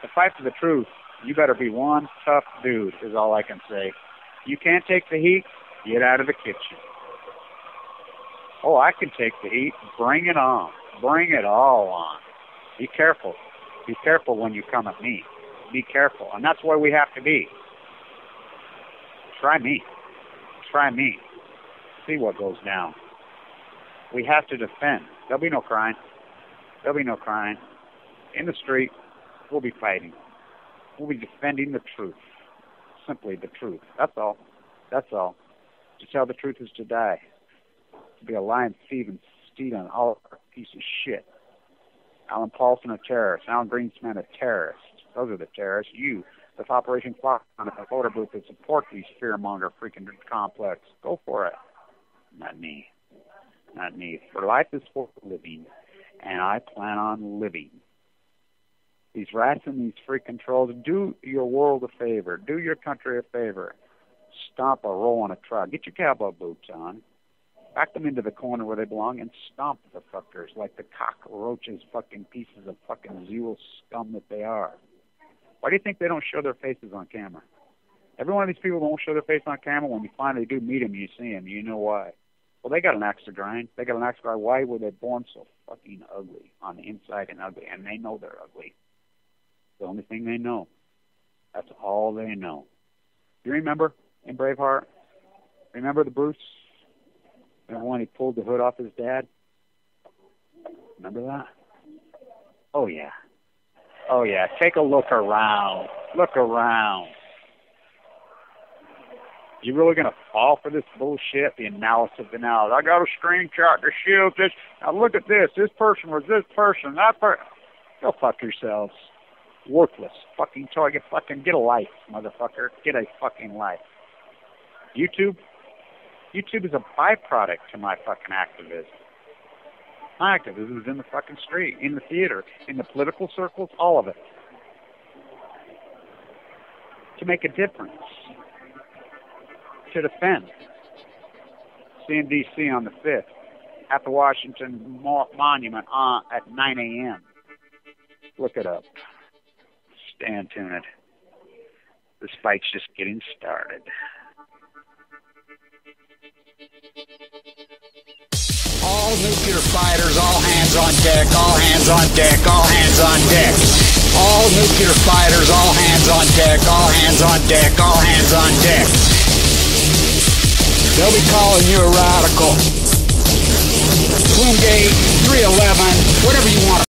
The fight for the truth, you better be one tough dude, is all I can say. You can't take the heat, get out of the kitchen. Oh, I can take the heat. Bring it on. Bring it all on. Be careful. Be careful when you come at me. Be careful. And that's where we have to be. Try me. Try me. See what goes down. We have to defend. There'll be no crying. There'll be no crying. In the street, we'll be fighting. We'll be defending the truth. Simply the truth. That's all. That's all. To tell the truth is to die. To be a lying, thief, and stealing all a piece of shit. Alan Paulson, a terrorist. Alan Greenspan, a terrorist. Those are the terrorists. You, with Operation Clock on the voter booth that support these fearmonger freaking complex. Go for it. Not me. Not me. For life is for living, and I plan on living. These rats and these freaking trolls, do your world a favor. Do your country a favor. Stomp a roll on a truck. Get your cowboy boots on. Back them into the corner where they belong and stomp the fuckers like the cockroaches, fucking pieces of fucking zero scum that they are. Why do you think they don't show their faces on camera? Every one of these people won't show their face on camera. When you finally do meet them, you see them. You know why. Well, they got an axe to grind. They got an axe to grind. Why were they born so fucking ugly on the inside and ugly? And they know they're ugly. The only thing they know. That's all they know. You remember in Braveheart? Remember the Bruce? Remember when he pulled the hood off his dad? Remember that? Oh, yeah. Oh, yeah. Take a look around. Look around. You really going to fall for this bullshit? The analysis of the analysis. I got a screenshot to shield this. Now look at this. This person was this person. That person. Go fuck yourselves. Worthless. Fucking toy. Get a life, motherfucker. Get a fucking life. YouTube? YouTube is a byproduct to my fucking activism. My activism is in the fucking street, in the theater, in the political circles, all of it. To make a difference. To defend. CNDC on the 5th. At the Washington Monument at 9 a.m. Look it up. Stand tuned. This fight's just getting started. All nuclear fighters, all hands on deck, all hands on deck, all hands on deck. All nuclear fighters, all hands on deck, all hands on deck, all hands on deck. They'll be calling you a radical. Twin Gate, 311, whatever you want to